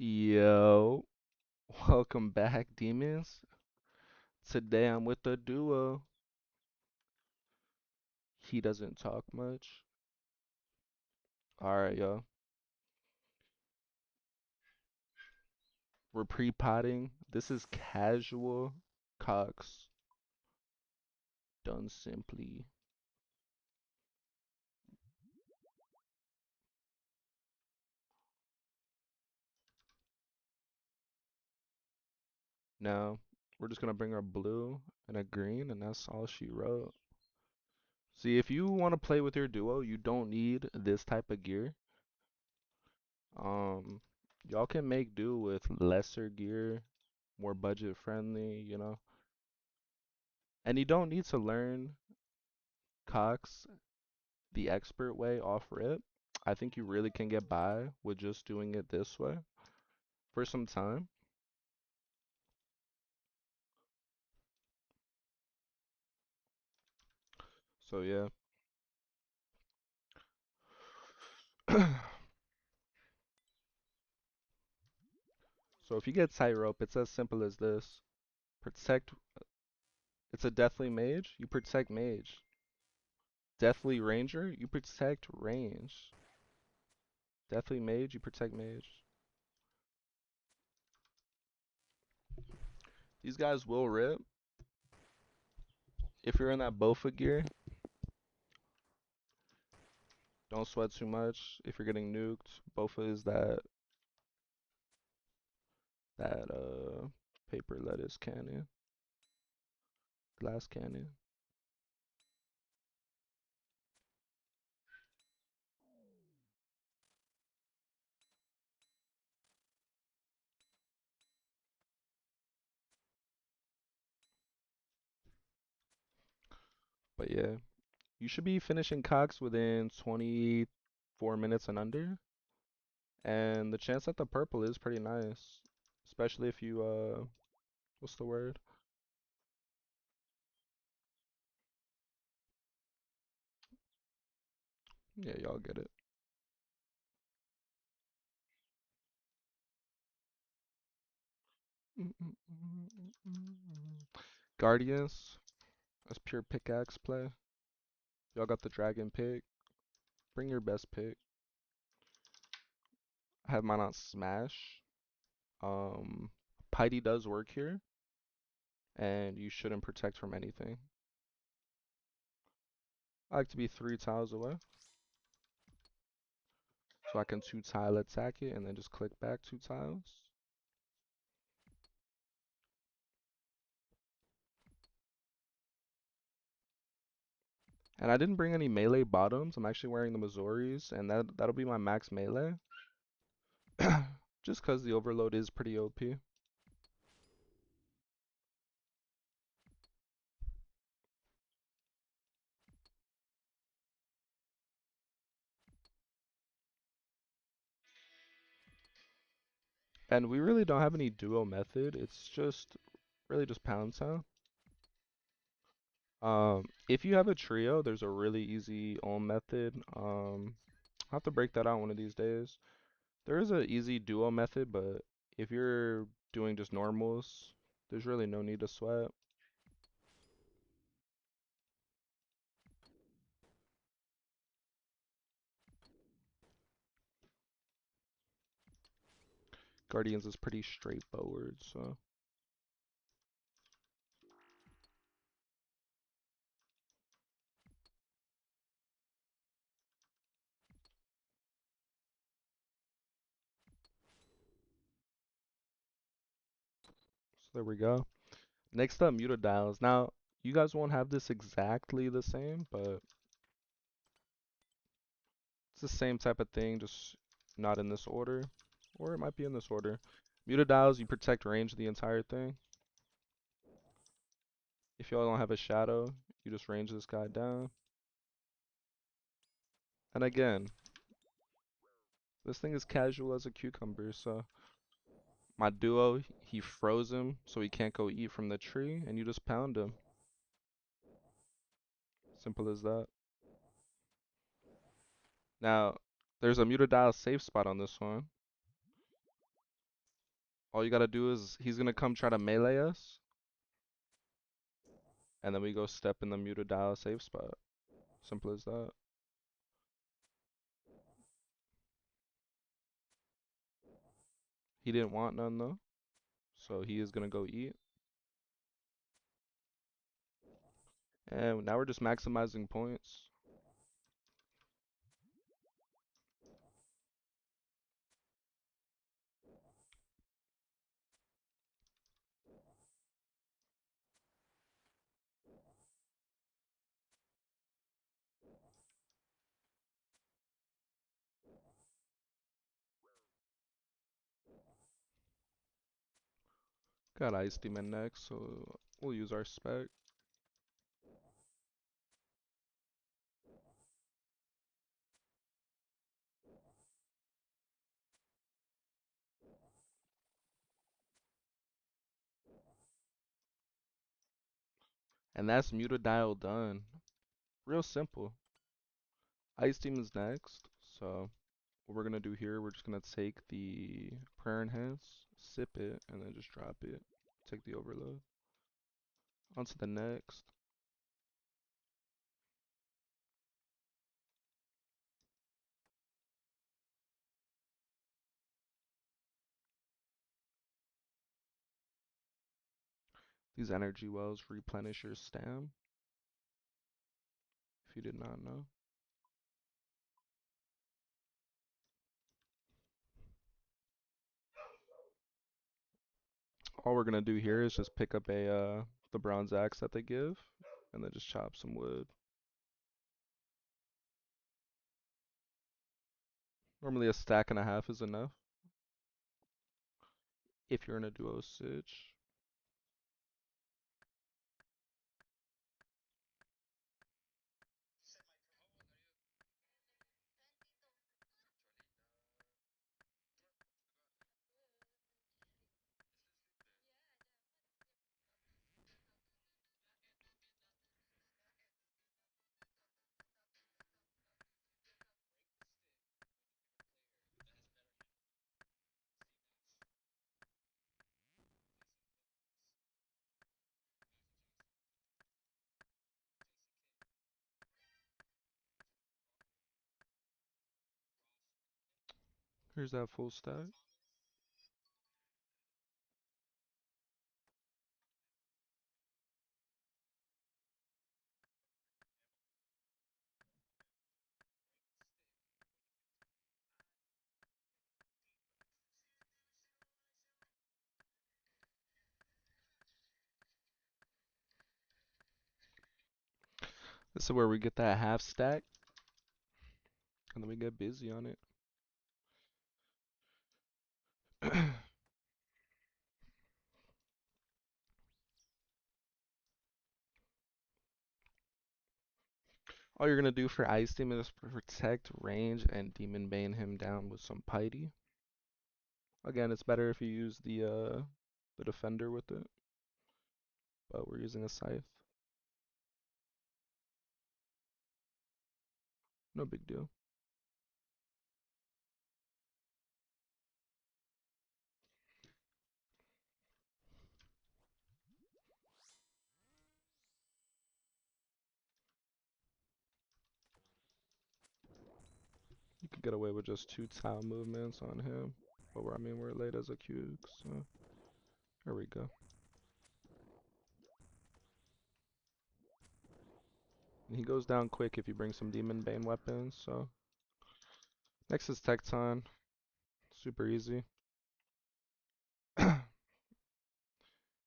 Yo, welcome back, demons. Today I'm with the duo. He doesn't talk much. Alright, yo. We're pre-potting. This is casual CoX. Done simply. Now, we're just gonna bring our blue and a green, and that's all she wrote. See, if you want to play with your duo, you don't need this type of gear. Um, y'all can make do with lesser gear, more budget friendly. And you don't need to learn CoX the expert way off rip. I think you really can get by with just doing it this way for some time. So yeah. So if you get Tightrope, it's as simple as this. Protect, it's a Deathly Mage, you protect Mage. Deathly Ranger, you protect range. Deathly Mage, you protect Mage. These guys will rip. If you're in that Bofa gear, don't sweat too much. If you're getting nuked, Bofa is that paper lettuce cannon, glass cannon. But yeah, you should be finishing CoX within 24 minutes and under. And the chance at the purple is pretty nice. Especially if you, what's the word? Yeah, y'all get it. Guardians, that's pure pickaxe play. Y'all got the dragon pick. Bring your best pick. I have mine on smash. Um, Piety does work here, and you shouldn't protect from anything. I like to be 3 tiles away, so I can 2-tile attack it and then just click back 2 tiles. And I didn't bring any melee bottoms. I'm actually wearing the Missouris, and that'll be my max melee. Just because the overload is pretty OP. And we really don't have any duo method. It's just really just pound town. If you have a trio, there's a really easy ohm method. I'll have to break that out one of these days. There is an easy duo method, but if you're doing just normals, there's really no need to sweat. Guardians is pretty straightforward, so. So there we go. Next up, Muttadiles. Now, you guys won't have this exactly the same, but it's the same type of thing, just not in this order. Or it might be in this order. Muttadiles, you protect range the entire thing. If y'all don't have a shadow, you just range this guy down. And again, this thing is casual as a cucumber, so my duo, he froze him so he can't go eat from the tree, and you just pound him. Simple as that. Now, there's a Muttadile safe spot on this one. All you gotta do is he's gonna come try to melee us, and then we go step in the Muttadile safe spot. Simple as that. He didn't want none though, so he is gonna go eat. And now we're just maximizing points. Got Ice Demon next, so we'll use our spec. And that's Muttadile done. Real simple. Ice Demon's next, so what we're gonna do here, we're just gonna take the Prayer Enhance, sip it, and then just drop it. Take the overload. On to the next. These energy wells replenish your stam, if you did not know. All we're gonna do here is just pick up the bronze axe that they give, and then just chop some wood. Normally a stack and a half is enough if you're in a duo sitch. Here's that full stack. This is where we get that half stack, and then we get busy on it. All you're gonna do for Ice Demon is protect, range, and Demon Bane him down with some Piety. Again, it's better if you use the defender with it, but we're using a scythe. No big deal. You could get away with just 2 tile movements on him, but we're late as a cube, so there we go. And he goes down quick if you bring some Demon Bane weapons, so. Next is Tekton. Super easy.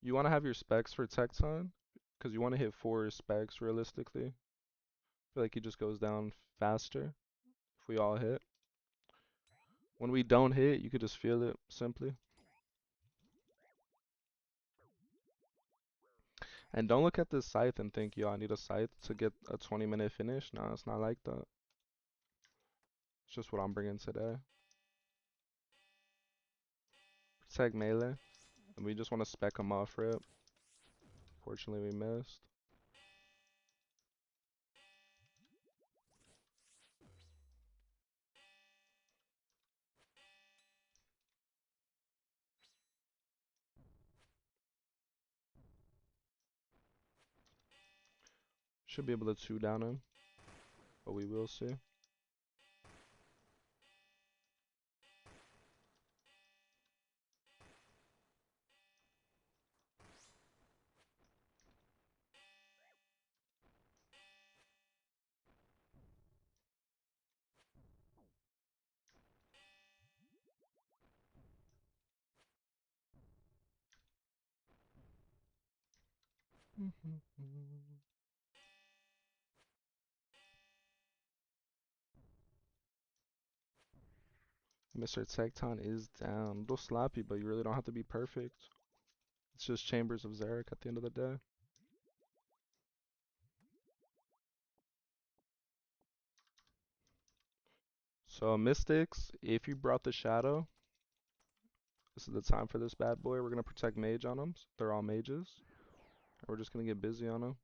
You want to have your specs for Tekton, because you want to hit 4 specs realistically. I feel like he just goes down faster if we all hit. When we don't hit, you could just feel it simply. And don't look at this scythe and think, yo, I need a scythe to get a 20-minute finish. Nah, it's not like that. It's just what I'm bringing today. Protect melee. And we just want to spec him off rip. Fortunately, we missed. Should be able to two down him, but we will see. Mr. Tekton is down. A little sloppy, but you really don't have to be perfect. It's just Chambers of Zarek at the end of the day. So Mystics, if you brought the Shadow, this is the time for this bad boy. We're gonna protect Mage on them. They're all mages. And we're just gonna get busy on them.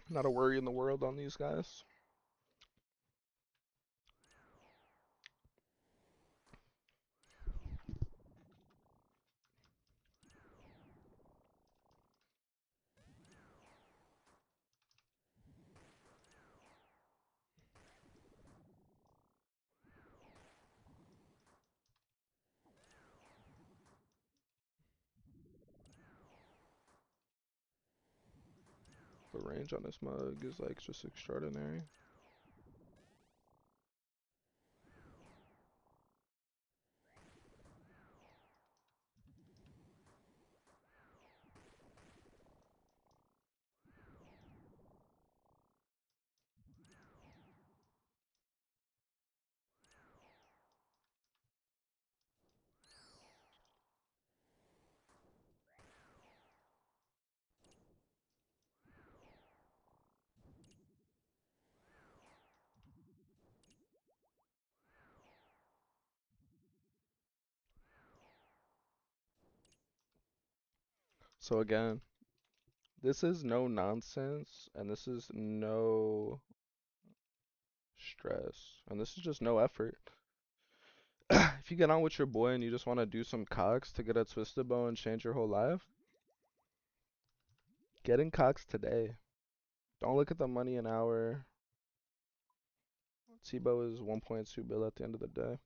Not a worry in the world on these guys. The range on this mug is like just extraordinary. So again, this is no nonsense, and this is no stress, and this is just no effort. If you get on with your boy and you just want to do some CoX to get a twisted bow and change your whole life, get in CoX today. Don't look at the money an hour. T-bow is 1.2 bill at the end of the day.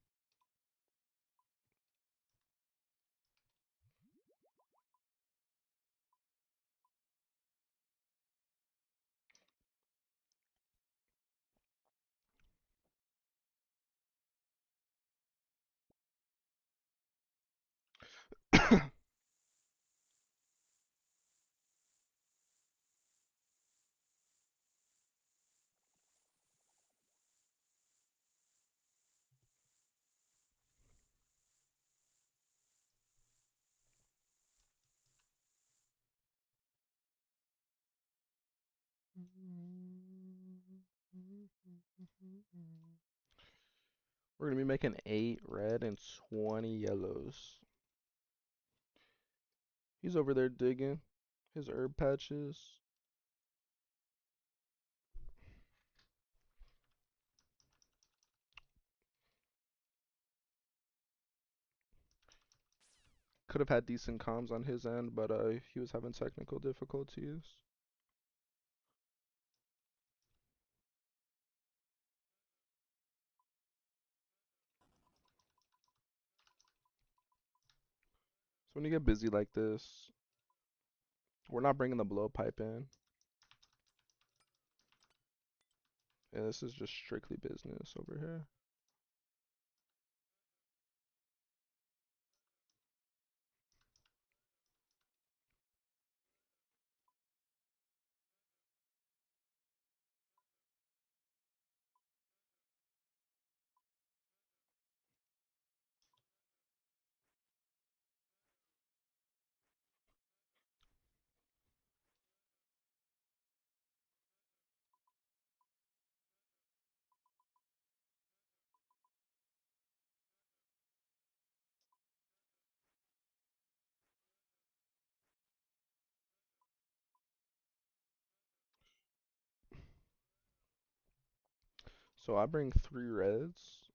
We're gonna be making 8 red and 20 yellows. He's over there digging his herb patches. Could have had decent comms on his end, but he was having technical difficulties. So when you get busy like this, we're not bringing the blowpipe in. And this is just strictly business over here. So I bring 3 reds.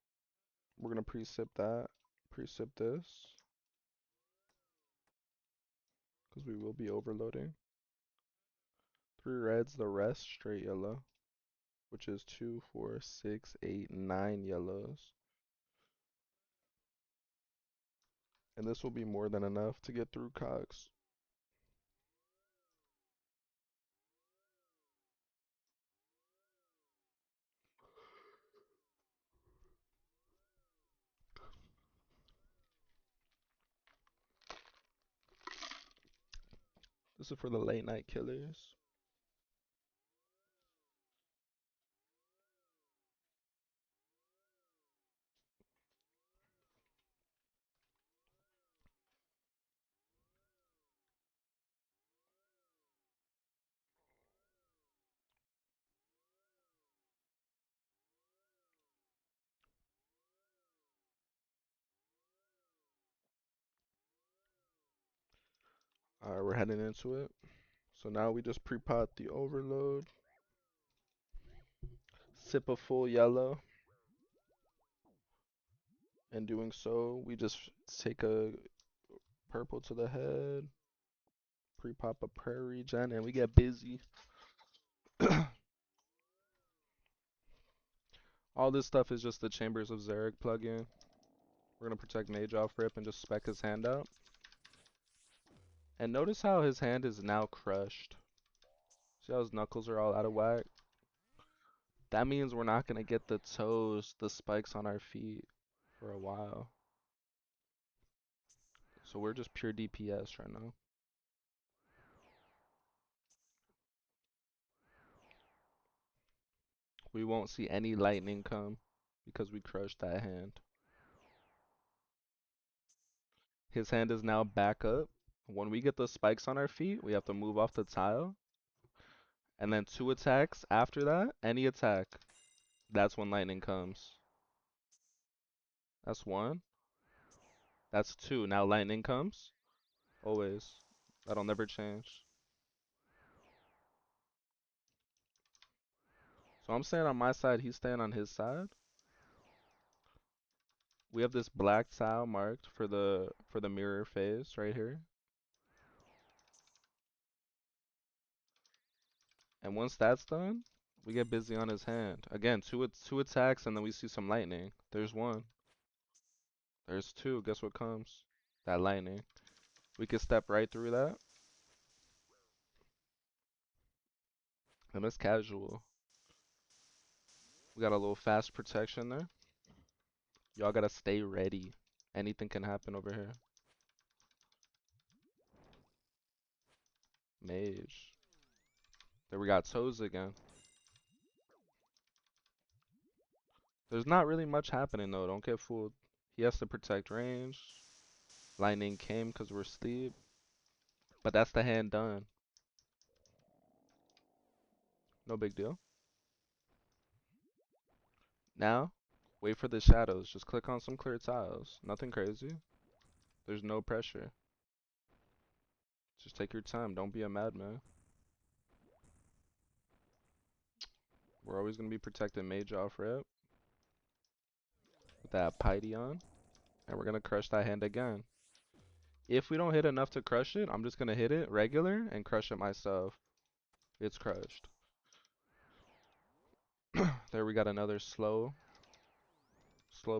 We're gonna pre-sip that. Pre-sip this. Because we will be overloading. 3 reds, the rest straight yellow. Which is 2, 4, 6, 8, 9 yellows. And this will be more than enough to get through CoX. This is for the late night killers. Alright, we're heading into it. So now we just pre-pot the overload. Sip a full yellow. In doing so, we just take a purple to the head. Pre-pop a prayer regen, and we get busy. All this stuff is just the Chambers of Xeric plugin. We're gonna protect Mage off rip and just spec his hand out. And notice how his hand is now crushed. See how his knuckles are all out of whack? That means we're not gonna get the toes, the spikes on our feet for a while. So we're just pure DPS right now. We won't see any lightning come because we crushed that hand. His hand is now back up. When we get the spikes on our feet, we have to move off the tile. And then 2 attacks after that, any attack. That's when lightning comes. That's 1. That's 2. Now lightning comes. Always. That'll never change. So I'm staying on my side, he's staying on his side. We have this black tile marked for the mirror phase right here. And once that's done, we get busy on his hand. Again, two attacks and then we see some lightning. There's 1. There's 2. Guess what comes? That lightning. We could step right through that. And it's casual. We got a little fast protection there. Y'all gotta stay ready. Anything can happen over here. Mage. There we got toes again. There's not really much happening though, don't get fooled. He has to protect range. Lightning came because we're asleep. But that's the hand done. No big deal. Now, wait for the shadows. Just click on some clear tiles. Nothing crazy. There's no pressure. Just take your time. Don't be a madman. We're always going to be protecting mage off rip. With that piety on. And we're going to crush that hand again. If we don't hit enough to crush it, I'm just going to hit it regular and crush it myself. It's crushed. There we got another slow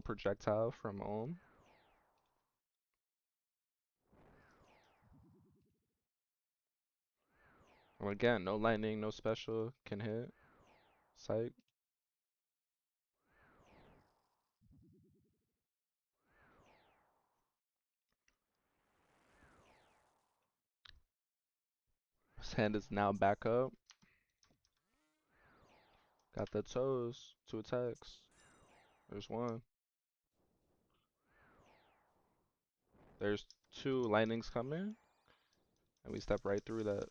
projectile from Ohm. And again, no lightning, no special can hit. Psych. His hand is now back up. Got the toes. 2 attacks. There's 1. There's 2 lightnings coming. And we step right through that.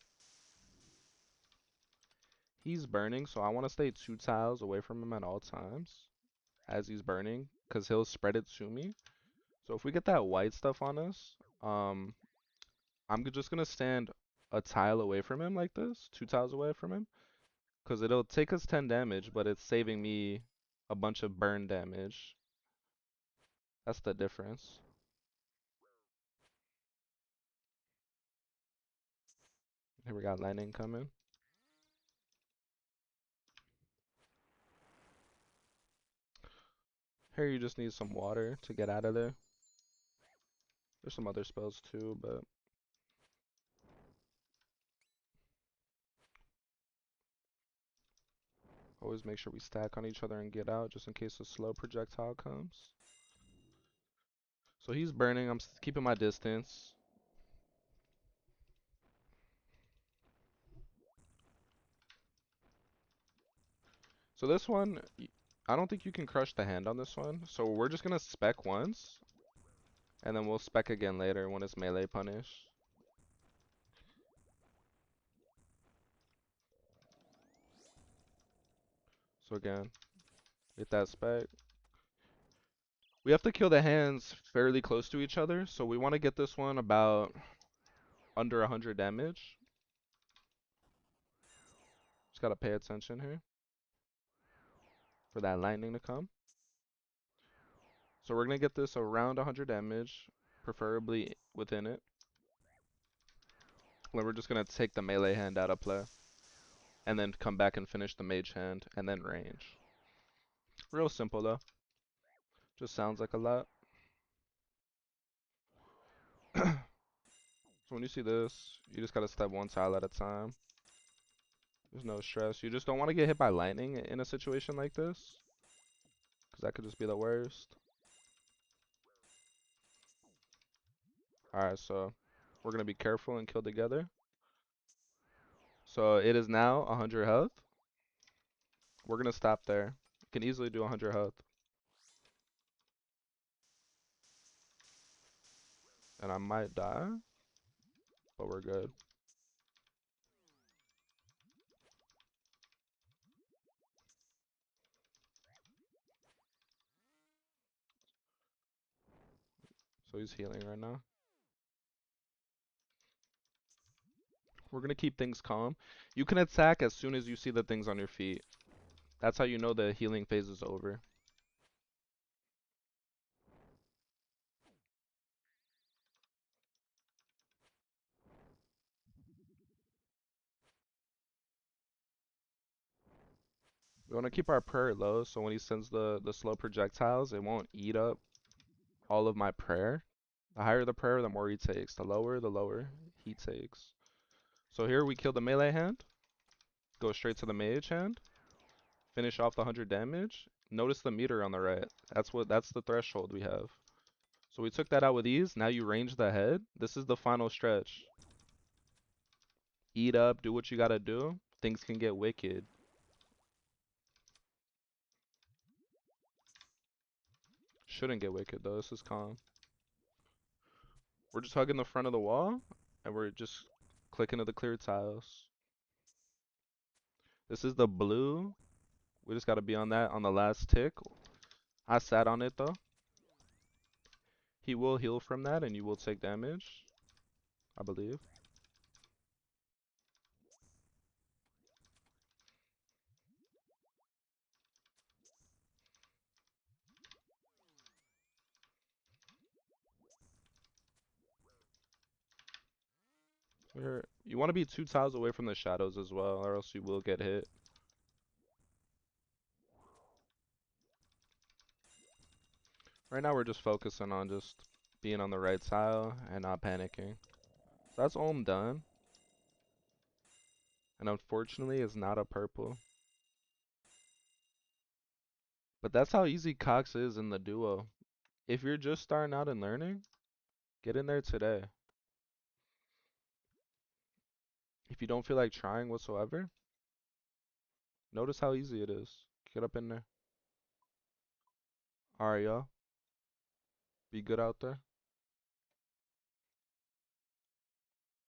He's burning, so I want to stay 2 tiles away from him at all times. As he's burning. Because he'll spread it to me. So if we get that white stuff on us, I'm just going to stand a tile away from him like this. 2 tiles away from him. Because it'll take us 10 damage, but it's saving me a bunch of burn damage. That's the difference. Here we got lightning coming. Here you just need some water to get out of there. There's some other spells too, but always make sure we stack on each other and get out just in case a slow projectile comes. So he's burning, I'm keeping my distance. So this one, I don't think you can crush the hand on this one. So we're just gonna spec once, and then we'll spec again later when it's melee punish. So again, get that spec. We have to kill the hands fairly close to each other, so we want to get this one about under 100 damage. Just gotta pay attention here for that lightning to come. So we're gonna get this around 100 damage, preferably within it. Then we're just gonna take the melee hand out of play, and then come back and finish the mage hand, and then range. Real simple though. Just sounds like a lot. So when you see this, you just gotta step one tile at a time. There's no stress. You just don't want to get hit by lightning in a situation like this, because that could just be the worst. Alright, so we're gonna be careful and kill together. So it is now 100 health. We're gonna stop there. You can easily do 100 health. And I might die, but we're good. So he's healing right now. We're gonna keep things calm. You can attack as soon as you see the things on your feet. That's how you know the healing phase is over. We want to keep our prayer low, so when he sends the slow projectiles, it won't eat up all of my prayer. The higher the prayer, the more he takes. The lower he takes. So here we kill the melee hand. Go straight to the mage hand. Finish off the 100 damage. Notice the meter on the right. That's the threshold we have. So we took that out with ease. Now you range the head. This is the final stretch. Eat up, do what you gotta do. Things can get wicked. Shouldn't get wicked though. This is calm. We're just hugging the front of the wall, and we're just clicking to the clear tiles. This is the blue. We just gotta be on that on the last tick. I sat on it though. He will heal from that, and you will take damage, I believe. You want to be 2 tiles away from the shadows as well, or else you will get hit. Right now we're just focusing on just being on the right tile and not panicking. So that's Olm done. And unfortunately it's not a purple. But that's how easy CoX is in the duo. If you're just starting out and learning, get in there today. If you don't feel like trying whatsoever, notice how easy it is. Get up in there. Alright, y'all. Be good out there.